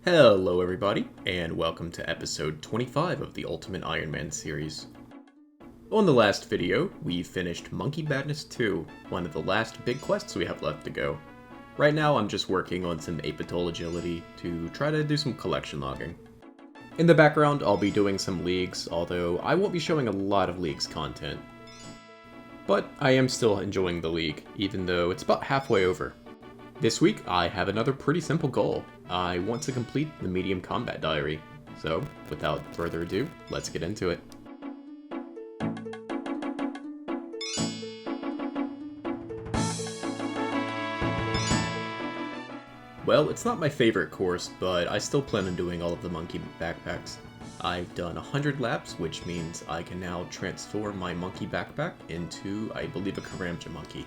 Hello everybody, and welcome to episode 25 of the Ultimate Iron Man series. On the last video, we finished Monkey Madness 2, one of the last big quests we have left to go. Right now I'm just working on some Apatol agility to try to do some collection logging. In the background I'll be doing some leagues, although I won't be showing a lot of leagues content. But I am still enjoying the league, even though it's about halfway over. This week, I have another pretty simple goal. I want to complete the medium combat diary. So, without further ado, let's get into it. Well, it's not my favorite course, but I still plan on doing all of the monkey backpacks. I've done 100 laps, which means I can now transform my monkey backpack into, I believe, a Karamja monkey.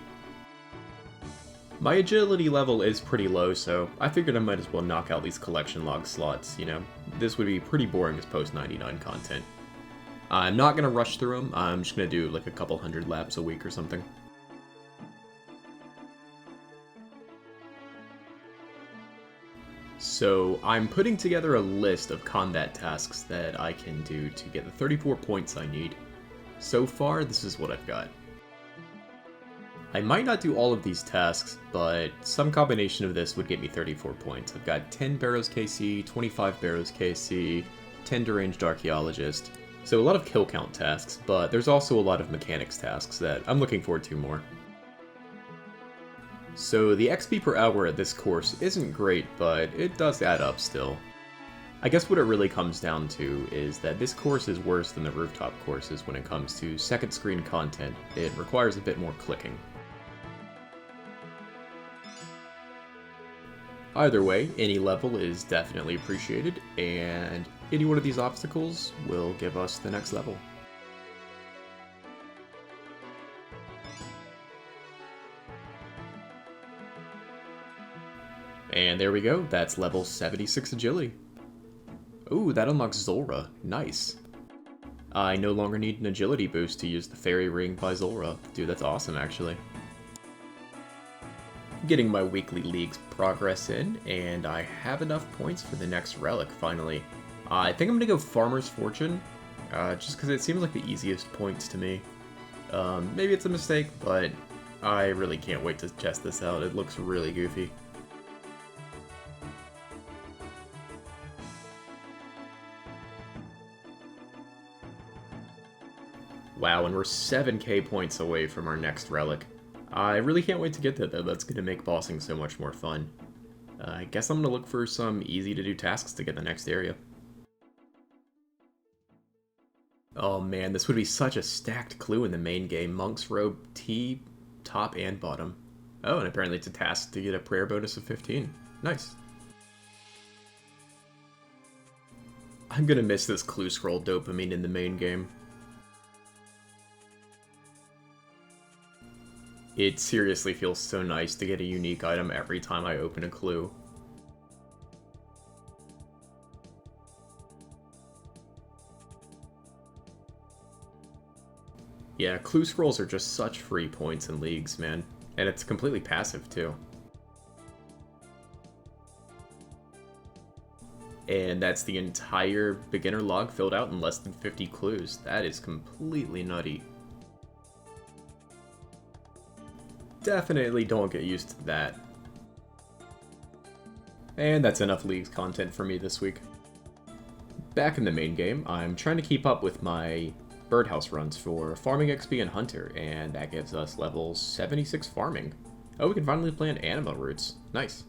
My agility level is pretty low, so I figured I might as well knock out these collection log slots, you know. This would be pretty boring as post-99 content. I'm not going to rush through them, I'm just going to do like a couple hundred laps a week or something. So I'm putting together a list of combat tasks that I can do to get the 34 points I need. So far, this is what I've got. I might not do all of these tasks, but some combination of this would get me 34 points. I've got 10 Barrows KC, 25 Barrows KC, 10 Deranged Archaeologist, so a lot of kill count tasks, but there's also a lot of mechanics tasks that I'm looking forward to more. So the XP per hour at this course isn't great, but it does add up still. I guess what it really comes down to is that this course is worse than the rooftop courses when it comes to second screen content. It requires a bit more clicking. Either way, any level is definitely appreciated, and any one of these obstacles will give us the next level. And there we go, that's level 76 agility. Ooh, that unlocks Zulrah. Nice. I no longer need an agility boost to use the Fairy Ring by Zulrah. Dude, that's awesome, actually. Getting my weekly league's progress in, and I have enough points for the next relic, finally. I think I'm gonna go Farmer's Fortune, just because it seems like the easiest points to me. Maybe it's a mistake, but I really can't wait to test this out. It looks really goofy. Wow, and we're 7k points away from our next relic. I really can't wait to get there, though. That's going to make bossing so much more fun. I guess I'm going to look for some easy-to-do tasks to get the next area. Oh man, this would be such a stacked clue in the main game. Monk's Robe T, top and bottom. Oh, and apparently it's a task to get a prayer bonus of 15. Nice. I'm going to miss this clue scroll dopamine in the main game. It seriously feels so nice to get a unique item every time I open a clue. Yeah, clue scrolls are just such free points in leagues, man. And it's completely passive, too. And that's the entire beginner log filled out in less than 50 clues. That is completely nutty. Definitely don't get used to that. And that's enough Leagues content for me this week. Back in the main game, I'm trying to keep up with my birdhouse runs for Farming XP and Hunter, and that gives us level 76 farming. Oh, we can finally plant anima roots. Nice.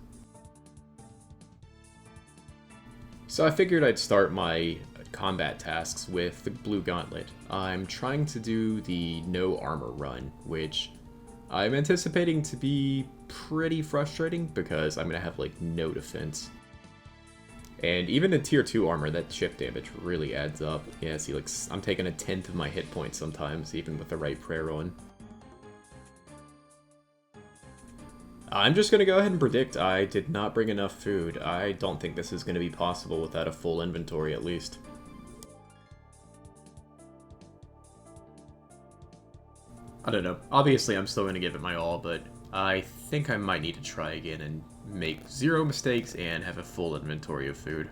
So I figured I'd start my combat tasks with the blue Gauntlet. I'm trying to do the no armor run, which I'm anticipating to be pretty frustrating because I'm going to have, like, no defense. And even in tier 2 armor, that chip damage really adds up. Yeah, see, like, I'm taking 1/10 of my hit points sometimes, even with the right prayer on. I'm just going to go ahead and predict I did not bring enough food. I don't think this is going to be possible without a full inventory, at least. I don't know. Obviously, I'm still going to give it my all, but I think I might need to try again and make 0 mistakes and have a full inventory of food.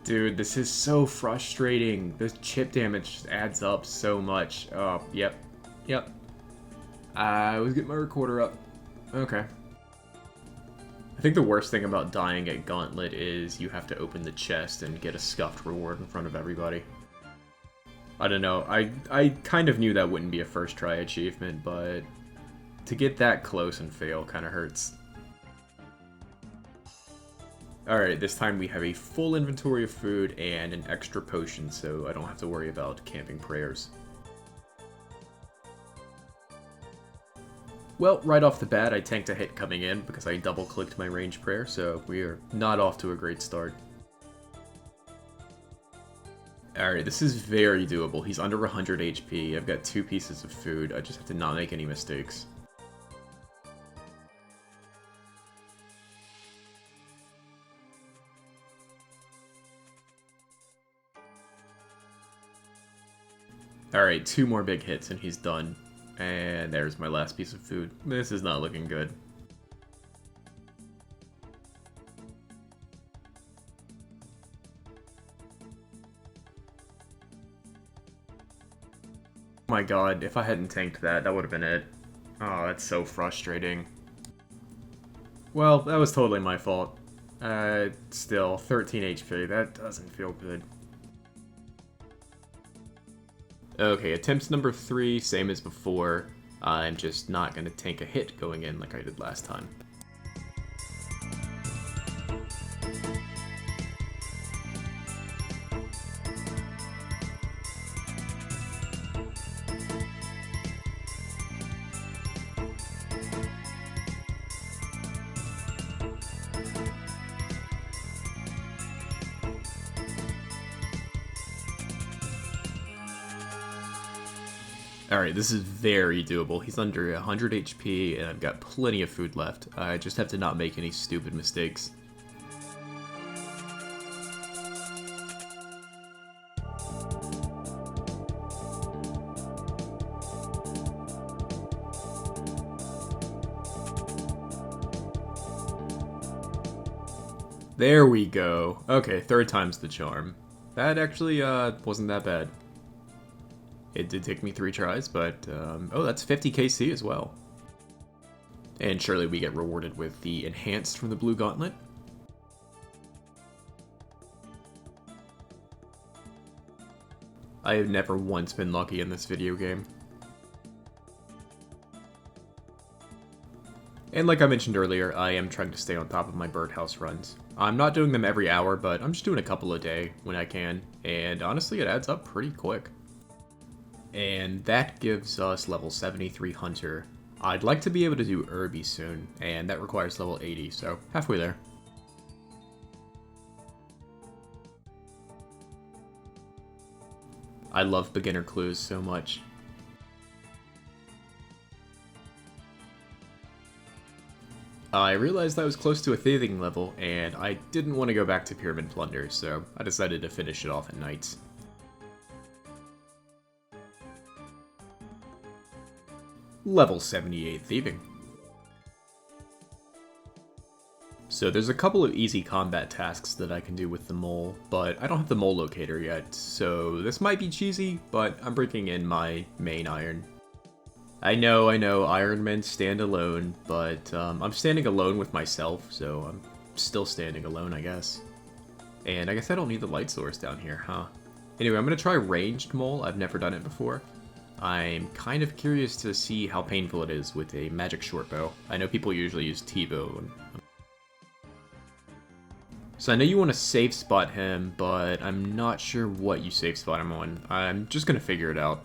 Dude, this is so frustrating. This chip damage just adds up so much. Oh, yep. Yep. I was getting my recorder up. Okay. I think the worst thing about dying at Gauntlet is you have to open the chest and get a scuffed reward in front of everybody. I don't know, I kind of knew that wouldn't be a first try achievement, but to get that close and fail kind of hurts. Alright, this time we have a full inventory of food and an extra potion, so I don't have to worry about camping prayers. Well, right off the bat, I tanked a hit coming in because I double-clicked my range prayer, so we are not off to a great start. Alright, this is very doable. He's under 100 HP, I've got 2 pieces of food, I just have to not make any mistakes. Alright, 2 more big hits and he's done. And there's my last piece of food. This is not looking good. Oh my god, if I hadn't tanked that, that would have been it. Oh, that's so frustrating. Well, that was totally my fault. Still, 13 HP, that doesn't feel good. Okay, attempt number 3, same as before. I'm just not going to tank a hit going in like I did last time. Alright, this is very doable. He's under 100 HP, and I've got plenty of food left. I just have to not make any stupid mistakes. There we go. Okay, 3rd time's the charm. That actually wasn't that bad. It did take me 3 tries, but, oh, that's 50 KC as well. And surely we get rewarded with the Enhanced from the Blue Gauntlet. I have never once been lucky in this video game. And like I mentioned earlier, I am trying to stay on top of my birdhouse runs. I'm not doing them every hour, but I'm just doing a couple a day when I can, and honestly it adds up pretty quick. And that gives us level 73 Hunter. I'd like to be able to do Irby soon, and that requires level 80, so halfway there. I love beginner clues so much. I realized I was close to a thieving level, and I didn't want to go back to Pyramid Plunder, so I decided to finish it off at night. Level 78 Thieving. So there's a couple of easy combat tasks that I can do with the mole, but I don't have the mole locator yet, so this might be cheesy, but I'm breaking in my main iron. I know, Iron Men stand alone, but I'm standing alone with myself, so I'm still standing alone, I guess. And I guess I don't need the light source down here, huh? Anyway, I'm gonna try ranged mole, I've never done it before. I'm kind of curious to see how painful it is with a magic short bow. I know people usually use T-bow. So I know you want to safe spot him, but I'm not sure what you safe spot him on. I'm just gonna figure it out.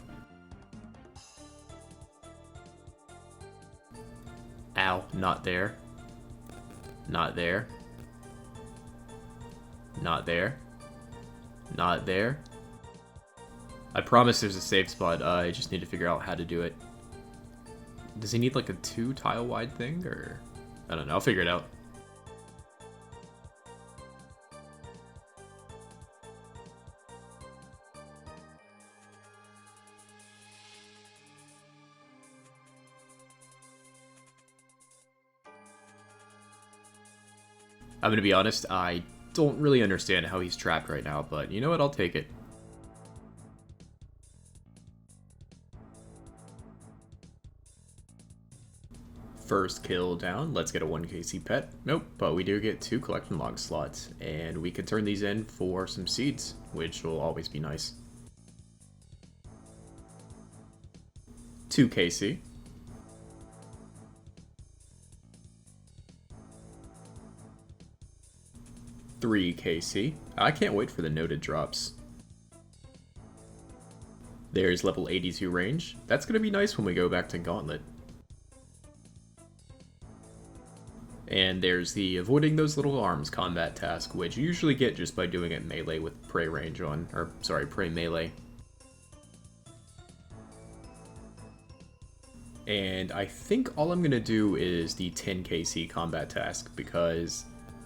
Ow, not there. Not there. Not there. Not there. I promise there's a safe spot, I just need to figure out how to do it. Does he need like a 2 tile wide thing, or? I don't know, I'll figure it out. I'm gonna be honest, I don't really understand how he's trapped right now, but you know what, I'll take it. First kill down, let's get a 1kc pet. Nope, but we do get 2 collection log slots, and we can turn these in for some seeds, which will always be nice. 2kc. 3kc. I can't wait for the noted drops. There's level 82 range. That's going to be nice when we go back to Gauntlet. And there's the avoiding those little arms combat task, which you usually get just by doing it melee with prey range on, or sorry, prey melee. And I think all I'm going to do is the 10kc combat task, because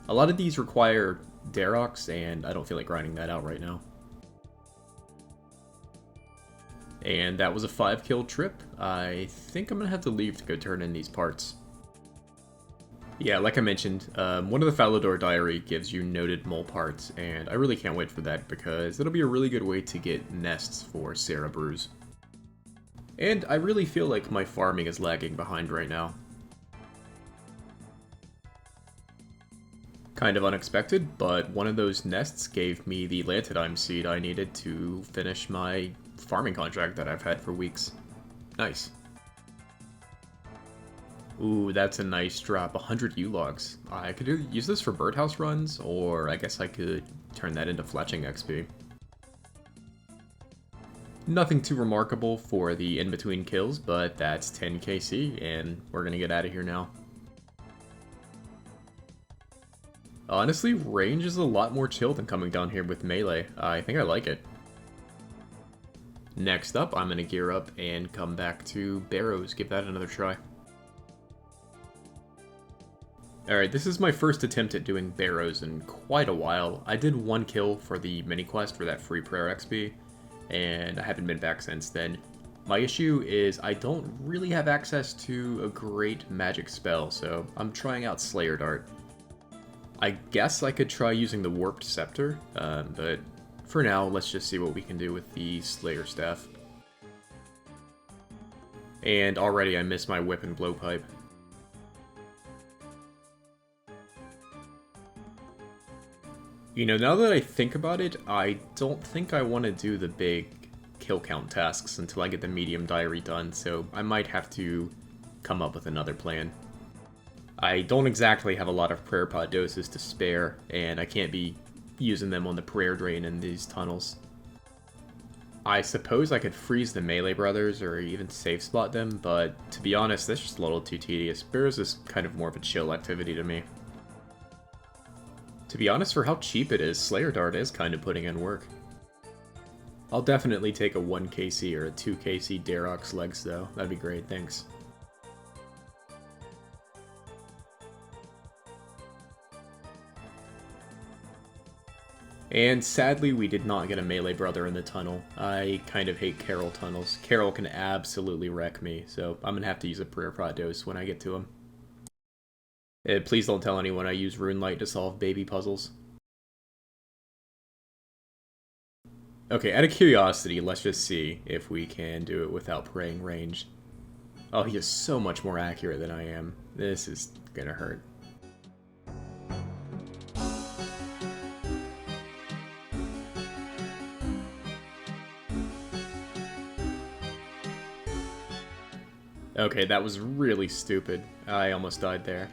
a lot of these require Darox, and I don't feel like grinding that out right now. And that was a 5-kill trip. I think I'm going to have to leave to go turn in these parts. Yeah, like I mentioned, one of the Falador Diary gives you noted mole parts, and I really can't wait for that because it'll be a really good way to get nests for Sarah Brews. And I really feel like my farming is lagging behind right now. Kind of unexpected, but one of those nests gave me the Lantidime seed I needed to finish my farming contract that I've had for weeks. Nice. Ooh, that's a nice drop. 100 U-logs. I could use this for birdhouse runs, or I guess I could turn that into fletching XP. Nothing too remarkable for the in-between kills, but that's 10kc, and we're gonna get out of here now. Honestly, range is a lot more chill than coming down here with melee. I think I like it. Next up, I'm gonna gear up and come back to Barrows, give that another try. Alright, this is my first attempt at doing Barrows in quite a while. I did 1 kill for the mini quest for that free prayer XP, and I haven't been back since then. My issue is I don't really have access to a great magic spell, so I'm trying out Slayer Dart. I guess I could try using the Warped Scepter, but for now, let's just see what we can do with the Slayer Staff. And already I missed my Whip and Blowpipe. You know, now that I think about it, I don't think I want to do the big kill count tasks until I get the medium diary done, so I might have to come up with another plan. I don't exactly have a lot of prayer pod doses to spare, and I can't be using them on the prayer drain in these tunnels. I suppose I could freeze the melee brothers or even safe spot them, but to be honest, that's just a little too tedious. Barrows is kind of more of a chill activity to me. To be honest, for how cheap it is, Slayer Dart is kind of putting in work. I'll definitely take a 1kc or a 2kc Darox legs though, that'd be great, thanks. And sadly, we did not get a melee brother in the tunnel. I kind of hate Carol tunnels. Carol can absolutely wreck me, so I'm gonna have to use a prayer pot dose when I get to him. Please don't tell anyone I use Rune Light to solve baby puzzles. Okay, out of curiosity, let's just see if we can do it without praying range. Oh, he is so much more accurate than I am. This is gonna hurt. Okay, that was really stupid. I almost died there.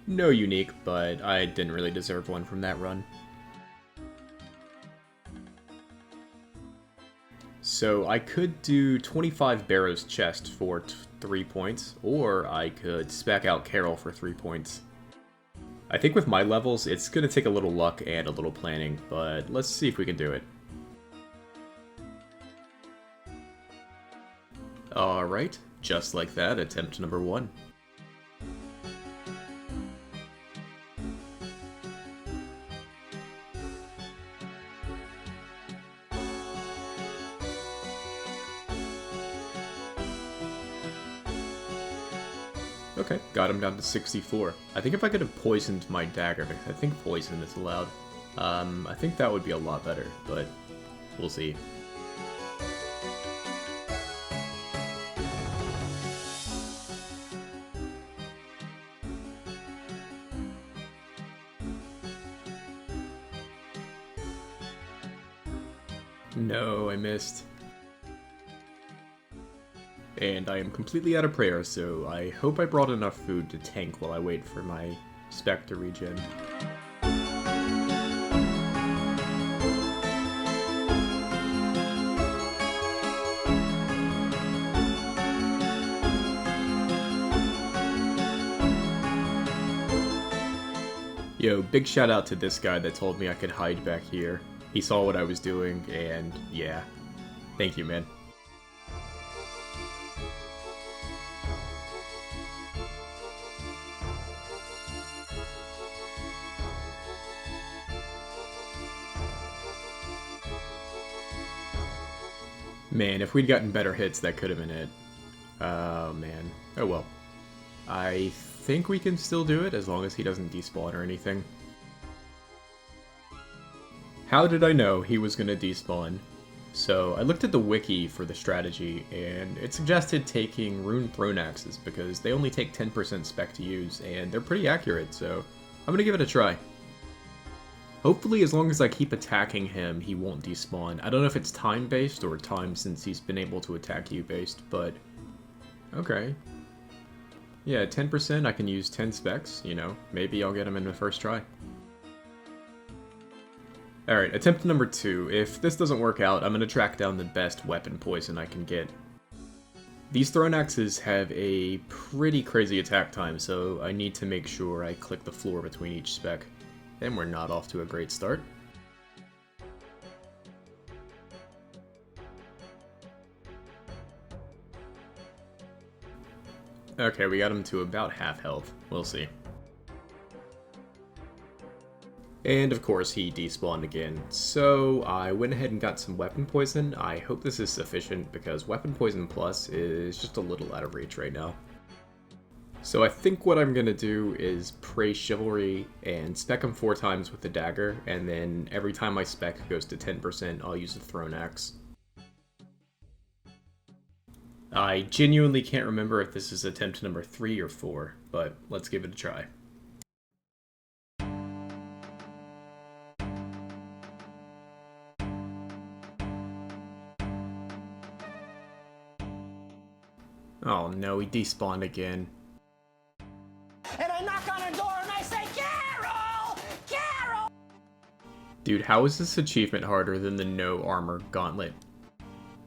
No unique, but I didn't really deserve one from that run. So I could do 25 Barrows chest for 3 points, or I could spec out Carol for 3 points. I think with my levels, it's going to take a little luck and a little planning, but let's see if we can do it. Alright, just like that, attempt number 1. Okay, got him down to 64. I think if I could have poisoned my dagger, because I think poison is allowed, I think that would be a lot better, but we'll see. No, I missed. And I am completely out of prayer, so I hope I brought enough food to tank while I wait for my spec to regen. Yo, big shout out to this guy that told me I could hide back here. He saw what I was doing, and yeah. Thank you, man. Man, if we'd gotten better hits, that could have been it. Oh, man. Oh, well. I think we can still do it, as long as he doesn't despawn or anything. How did I know he was going to despawn? So, I looked at the wiki for the strategy, and it suggested taking Rune Throne Axes, because they only take 10% spec to use, and they're pretty accurate, so I'm going to give it a try. Hopefully, as long as I keep attacking him, he won't despawn. I don't know if it's time-based or time since he's been able to attack you based, but okay. Yeah, 10%, I can use 10 specs, you know. Maybe I'll get him in the first try. Alright, attempt number 2. If this doesn't work out, I'm going to track down the best weapon poison I can get. These Throne Axes have a pretty crazy attack time, so I need to make sure I click the floor between each spec. And we're not off to a great start. Okay, we got him to about half health. We'll see. And of course he despawned again, so I went ahead and got some weapon poison. I hope this is sufficient because weapon poison plus is just a little out of reach right now. So I think what I'm gonna do is pray Chivalry and spec him 4 times with the dagger, and then every time my spec goes to 10%, I'll use the Throne Axe. I genuinely can't remember if this is attempt number 3 or 4, but let's give it a try. Oh no, he despawned again. And I knock on her door and I say, Carol! Carol! Dude, how is this achievement harder than the no armor Gauntlet?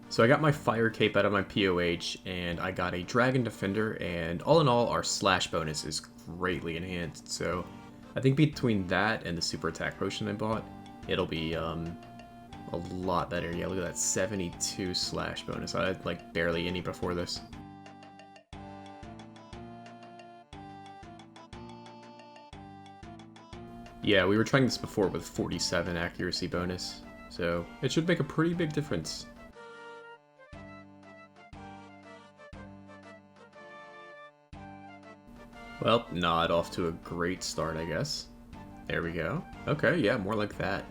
So I got my fire cape out of my POH, and I got a Dragon Defender, and all in all, our slash bonus is greatly enhanced, so I think between that and the super attack potion I bought, it'll be, a lot better. Yeah, look at that 72 slash bonus. I had, like, barely any before this. Yeah, we were trying this before with 47 accuracy bonus, so it should make a pretty big difference. Well, not off to a great start, I guess. There we go. Okay, yeah, more like that.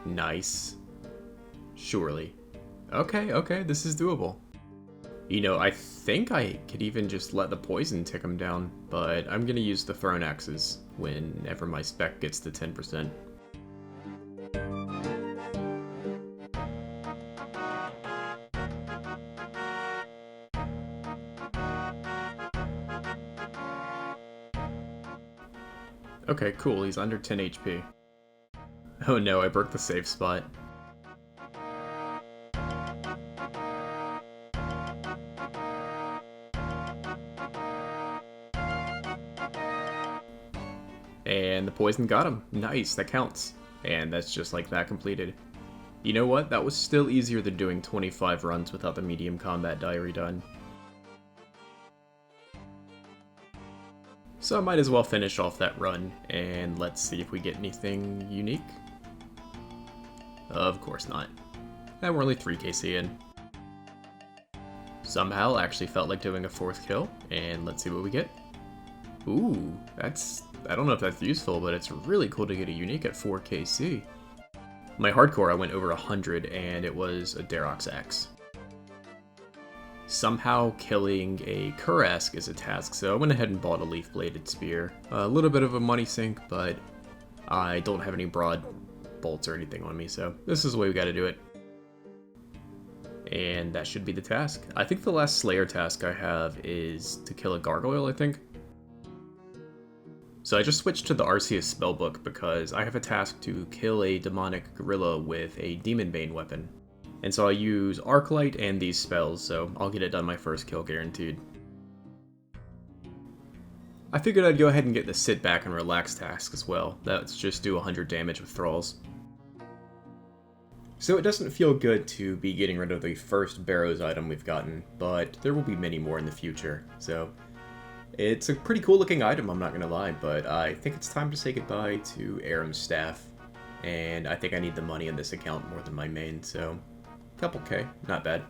Nice. Surely. Okay, this is doable. You know, I think I could even just let the poison tick him down, but I'm gonna use the Throne Axes whenever my spec gets to 10%. Okay, cool, he's under 10 HP. Oh no, I broke the save spot. And the poison got him. Nice, that counts. And that's just like that completed. You know what? That was still easier than doing 25 runs without the medium combat diary done. So I might as well finish off that run, and let's see if we get anything unique. Of course not. And we're only 3 KC in. Somehow I actually felt like doing a 4th kill, and let's see what we get. Ooh, I don't know if that's useful, but it's really cool to get a unique at 4 KC. My hardcore I went over 100, and it was a Darroch's Axe. Somehow killing a Kurask is a task, so I went ahead and bought a leaf-bladed spear. A little bit of a money sink, but I don't have any broad bolts or anything on me, so this is the way we gotta do it. And that should be the task. I think the last Slayer task I have is to kill a gargoyle, I think. So I just switched to the Arceus spellbook because I have a task to kill a demonic gorilla with a Demon Bane weapon. And so I use Arclight and these spells, so I'll get it done my first kill guaranteed. I figured I'd go ahead and get the sit back and relax task as well. Let's just do 100 damage with thralls. So it doesn't feel good to be getting rid of the first Barrows item we've gotten, but there will be many more in the future, so it's a pretty cool looking item, I'm not gonna lie, but I think it's time to say goodbye to Aram's staff, and I think I need the money in this account more than my main, so couple K, not bad.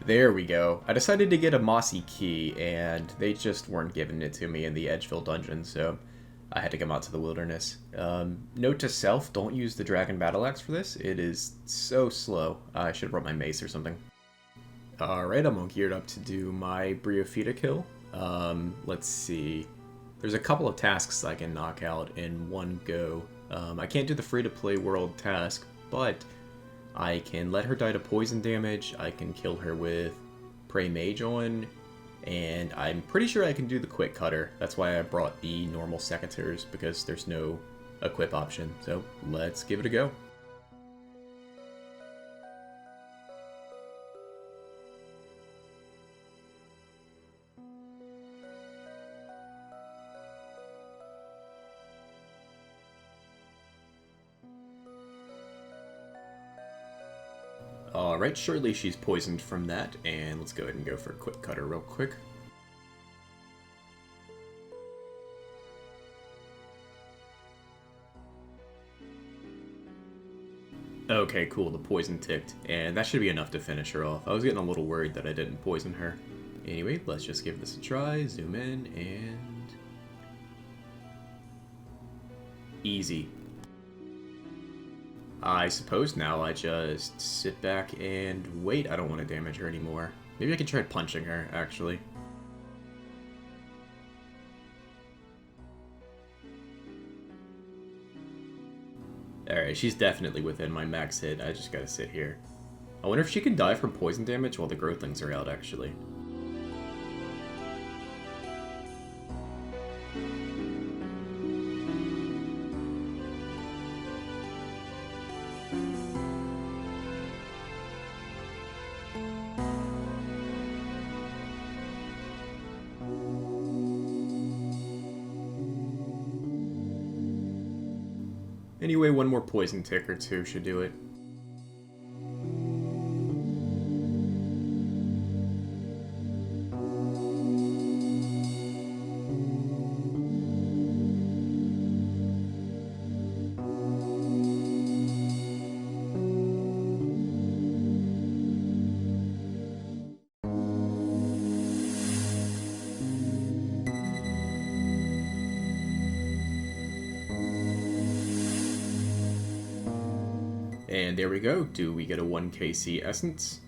There we go. I decided to get a mossy key, and they just weren't giving it to me in the Edgeville dungeon, so I had to come out to the wilderness. Note to self, don't use the Dragon Battle Axe for this. It is so slow. I should have brought my mace or something. Alright, I'm all geared up to do my Brio Kill. Let's see. There's a couple of tasks I can knock out in one go. I can't do the free-to-play world task, but I can let her die to poison damage, I can kill her with Prey Mage on, and I'm pretty sure I can do the Quick Cutter. That's why I brought the normal Secateurs, because there's no equip option. So let's give it a go. Alright, surely she's poisoned from that, and let's go ahead and go for a Quick Cutter real quick. Okay, cool, the poison ticked, and that should be enough to finish her off. I was getting a little worried that I didn't poison her. Anyway, let's just give this a try, zoom in, and easy. I suppose now I just sit back and wait. I don't want to damage her anymore. Maybe I can try punching her, actually. Alright, she's definitely within my max hit. I just gotta sit here. I wonder if she can die from poison damage while the growthlings are out, actually. Anyway, one more poison tick or two should do it. And there we go. Do we get a 1 KC Essence?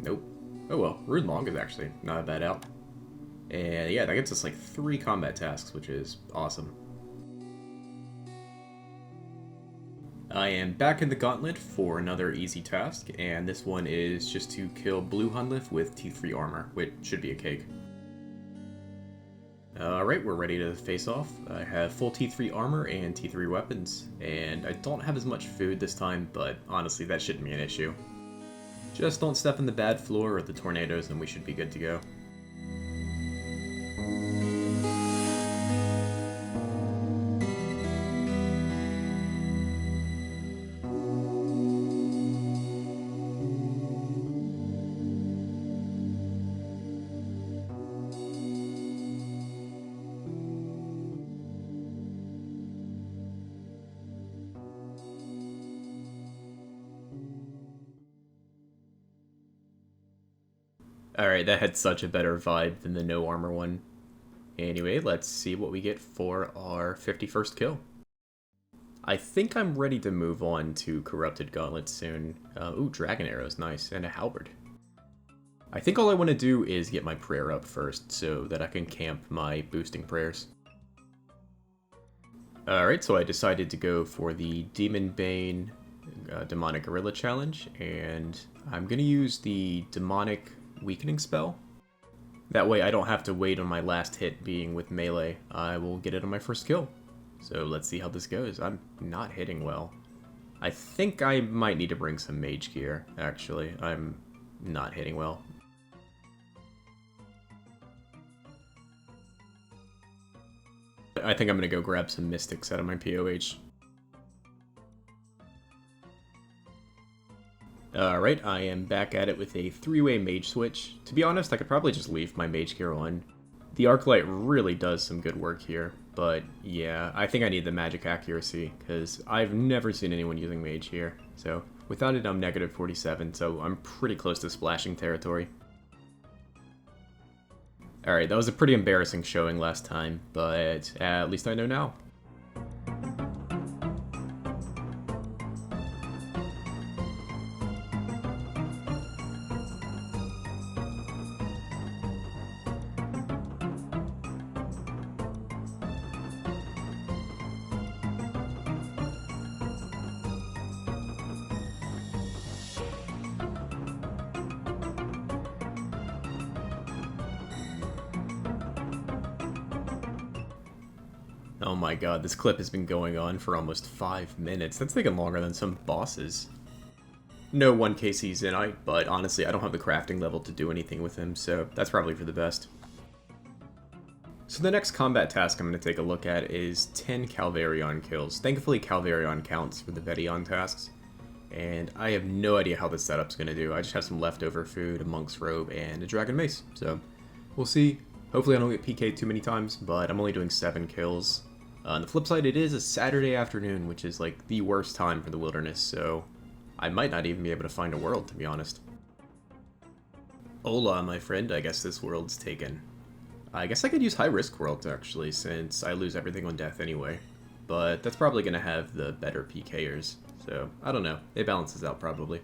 Nope. Oh well, Rune Long is actually not a bad out. And yeah, that gets us like 3 combat tasks, which is awesome. I am back in the Gauntlet for another easy task, and this one is just to kill Blue Hunith with T3 armor, which should be a cake. Alright, we're ready to face off. I have full T3 armor and T3 weapons, and I don't have as much food this time, but honestly that shouldn't be an issue. Just don't step in the bad floor or the tornadoes and we should be good to go. Alright, that had such a better vibe than the no armor one. Anyway, let's see what we get for our 51st kill. I think I'm ready to move on to Corrupted Gauntlet soon. Ooh, Dragon Arrows, nice, and a Halberd. I think all I want to do is get my prayer up first, so that I can camp my boosting prayers. Alright, so I decided to go for the Demon Bane Demonic Gorilla Challenge, and I'm going to use the Demonic Weakening spell. That way I don't have to wait on my last hit being with melee. I will get it on my first kill. So let's see how this goes. I'm not hitting well. I think I might need to bring some mage gear, actually. I'm not hitting well. I think I'm going to go grab some mystics out of my POH. Alright, I am back at it with a 3-way mage switch. To be honest, I could probably just leave my mage gear on. The Arclight really does some good work here, but yeah, I think I need the magic accuracy, because I've never seen anyone using mage here. So without it, I'm negative 47, so I'm pretty close to splashing territory. Alright, that was a pretty embarrassing showing last time, but at least I know now. Oh my god, this clip has been going on for almost 5 minutes. That's taking longer than some bosses. No 1k Zenite, but honestly, I don't have the crafting level to do anything with him, so that's probably for the best. So the next combat task I'm going to take a look at is 10 Calvarion kills. Thankfully, Calvarion counts for the Vedion tasks, and I have no idea how this setup's going to do. I just have some leftover food, a monk's robe, and a dragon mace, so we'll see. Hopefully I don't get PK'd too many times, but I'm only doing 7 kills. On the flip side, it is a Saturday afternoon, which is like the worst time for the wilderness, so I might not even be able to find a world, to be honest. Hola, my friend, I guess this world's taken. I guess I could use high-risk worlds, actually, since I lose everything on death anyway. But that's probably going to have the better PKers, so I don't know. It balances out, probably.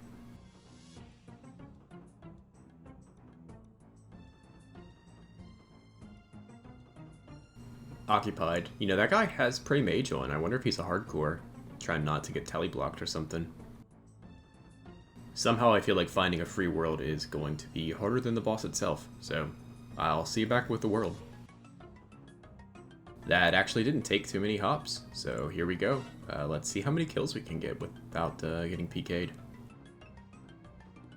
Occupied. You know, that guy has Prey Mage on. I wonder if he's a hardcore. Trying not to get tally blocked or something. Somehow I feel like finding a free world is going to be harder than the boss itself, so I'll see you back with the world. That actually didn't take too many hops, so here we go. Let's see how many kills we can get without getting PK'd.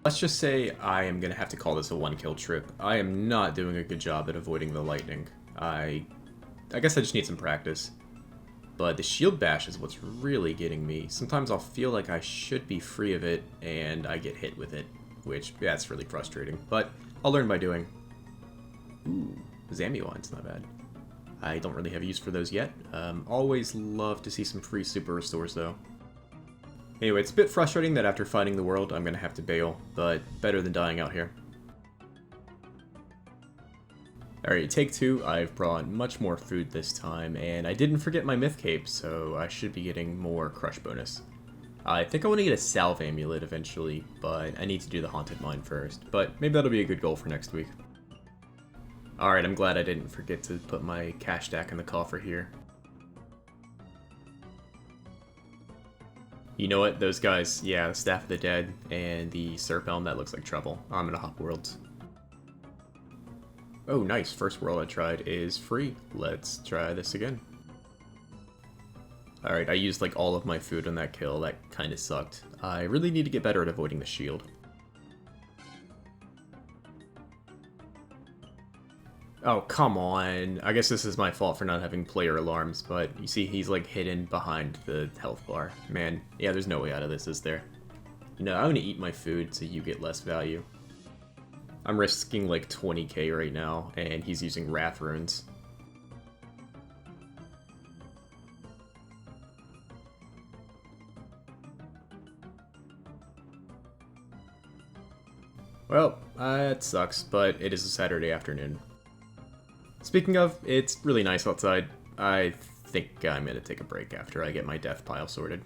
Let's just say I am going to have to call this a 1-kill trip. I am not doing a good job at avoiding the lightning. I guess I just need some practice. But the shield bash is what's really getting me. Sometimes I'll feel like I should be free of it, and I get hit with it. Which, yeah, it's really frustrating. But I'll learn by doing. Ooh, Zamuon's not bad. I don't really have use for those yet. Always love to see some free super restores, though. Anyway, it's a bit frustrating that after fighting the world, I'm going to have to bail. But better than dying out here. Alright, take 2. I've brought much more food this time, and I didn't forget my myth cape, so I should be getting more crush bonus. I think I want to get a salve amulet eventually, but I need to do the haunted mine first. But maybe that'll be a good goal for next week. Alright, I'm glad I didn't forget to put my cash stack in the coffer here. You know what? Those guys, yeah, the Staff of the Dead and the Serp Elm, that looks like trouble. I'm gonna hop worlds. Oh, nice. First world I tried is free. Let's try this again. Alright, I used like all of my food on that kill. That kind of sucked. I really need to get better at avoiding the shield. Oh, come on. I guess this is my fault for not having player alarms, but you see he's like hidden behind the health bar. Man, yeah, there's no way out of this, is there? You know, I'm gonna eat my food so you get less value. I'm risking like 20k right now, and he's using Wrath Runes. Well, It sucks, but it is a Saturday afternoon. Speaking of, it's really nice outside. I think I'm gonna take a break after I get my death pile sorted.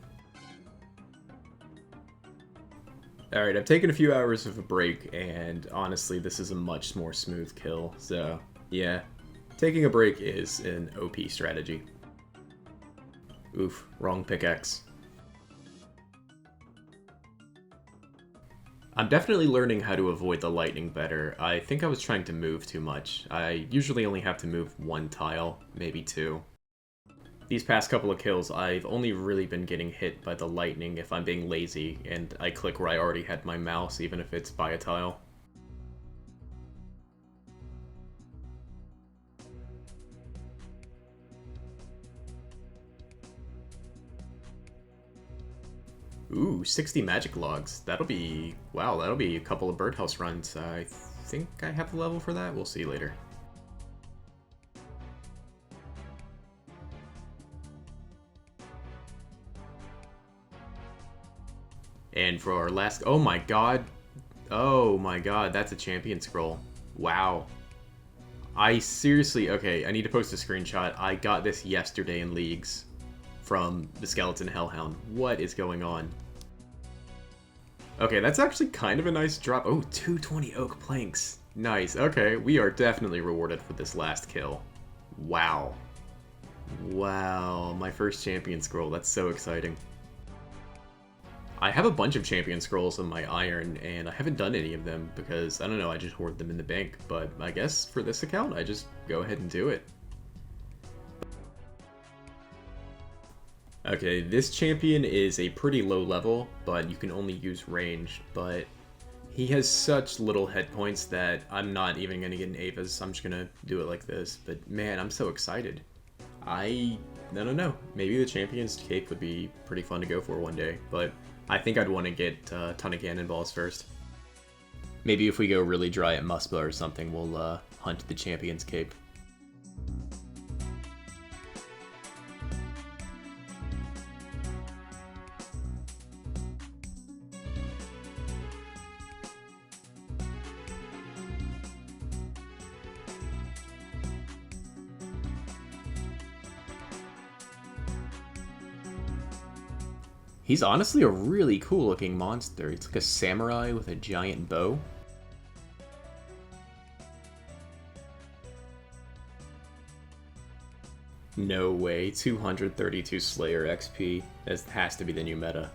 Alright, I've taken a few hours of a break, and honestly, this is a much more smooth kill, so yeah. Taking a break is an OP strategy. Oof, wrong pickaxe. I'm definitely learning how to avoid the lightning better. I think I was trying to move too much. I usually only have to move one tile, maybe two. These past couple of kills, I've only really been getting hit by the lightning if I'm being lazy, and I click where I already had my mouse, even if it's by a tile. Ooh, 60 magic logs. That'll be... wow, that'll be a couple of birdhouse runs. I think I have the level for that? We'll see later. And for our last... oh my god. Oh my god, that's a champion scroll. Wow. I seriously... okay, I need to post a screenshot. I got this yesterday in Leagues from the Skeleton Hellhound. What is going on? Okay, that's actually kind of a nice drop. Oh, 220 oak planks. Nice. Okay, we are definitely rewarded for this last kill. Wow. Wow, my first champion scroll. That's so exciting. I have a bunch of champion scrolls on my iron, and I haven't done any of them because, I don't know, I just hoard them in the bank. But I guess for this account, I just go ahead and do it. Okay, this champion is a pretty low level, but you can only use ranged, but he has such little head points that I'm not even going to get an Ava's. I'm just going to do it like this, but man, I'm so excited. I don't know, maybe the Champion's Cape would be pretty fun to go for one day, but I think I'd want to get a ton of cannonballs first. Maybe if we go really dry at Muspa or something, we'll hunt the Champion's Cape. He's honestly a really cool looking monster. It's like a samurai with a giant bow. No way, 232 Slayer XP. This has to be the new meta.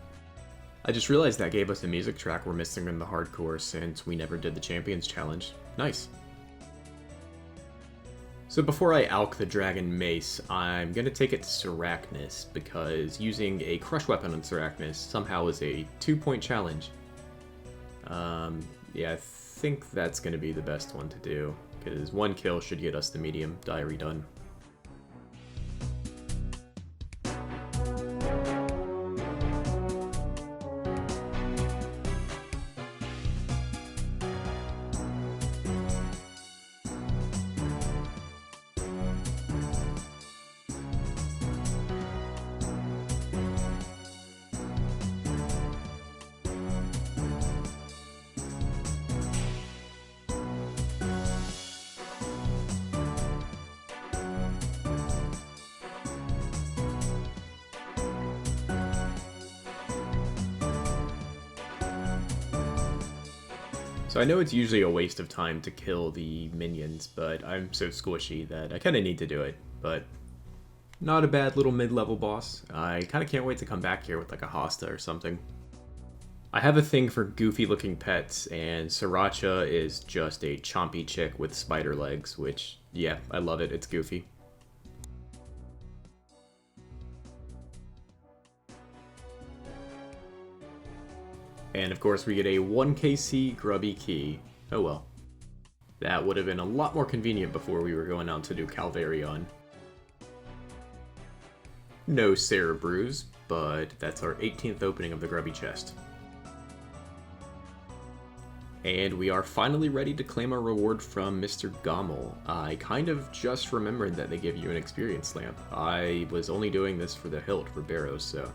I just realized that gave us a music track we're missing in the hardcore since we never did the Champions Challenge. Nice. So before I alch the Dragon Mace, I'm going to take it to Sarachnis, because using a Crush Weapon on Sarachnis somehow is a 2-point challenge. Yeah, I think that's going to be the best one to do, because one kill should get us the medium diary done. So I know it's usually a waste of time to kill the minions, but I'm so squishy that I kind of need to do it. But not a bad little mid-level boss. I kind of can't wait to come back here with like a Hosta or something. I have a thing for goofy-looking pets, and Sriracha is just a chompy chick with spider legs, which, yeah, I love it. It's goofy. And of course we get a 1kc grubby key. Oh well. That would have been a lot more convenient before we were going out to do Calvarion. No Cerebrews, but that's our 18th opening of the grubby chest. And we are finally ready to claim our reward from Mr. Gommel. I kind of just remembered that they give you an experience lamp. I was only doing this for the hilt for Barrows, so...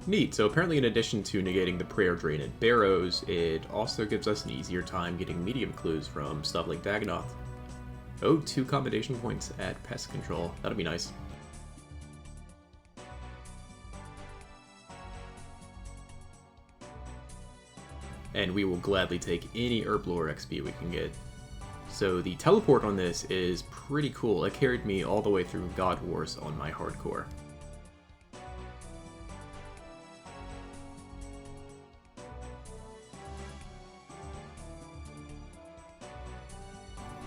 Neat, so apparently in addition to negating the prayer drain at Barrows, it also gives us an easier time getting medium clues from stuff like Dagonoth. Oh, 2 combination points at pest control. That'll be nice. And we will gladly take any Herblore XP we can get. So the teleport on this is pretty cool. It carried me all the way through God Wars on my hardcore.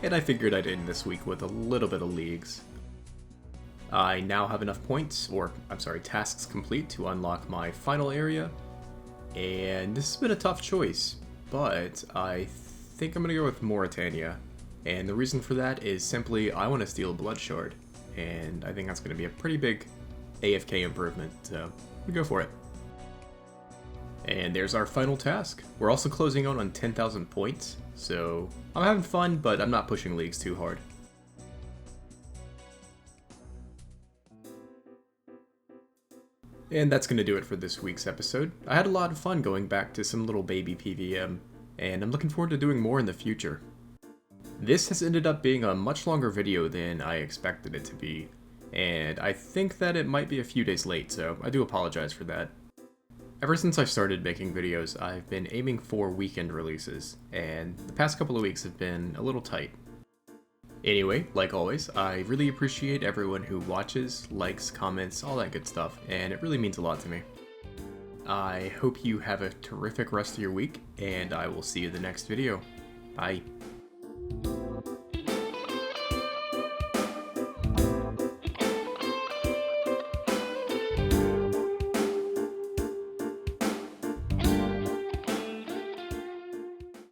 And I figured I'd end this week with a little bit of leagues. I now have enough points, or I'm sorry, tasks complete to unlock my final area. And this has been a tough choice, but I think I'm going to go with Mauritania. And the reason for that is simply I want to steal a Blood Shard. And I think that's going to be a pretty big AFK improvement, so we go for it. And there's our final task. We're also closing out on 10,000 points, so I'm having fun, but I'm not pushing leagues too hard. And that's going to do it for this week's episode. I had a lot of fun going back to some little baby PVM, and I'm looking forward to doing more in the future. This has ended up being a much longer video than I expected it to be, and I think that it might be a few days late, so I do apologize for that. Ever since I started making videos, I've been aiming for weekend releases, and the past couple of weeks have been a little tight. Anyway, like always, I really appreciate everyone who watches, likes, comments, all that good stuff, and it really means a lot to me. I hope you have a terrific rest of your week, and I will see you in the next video. Bye.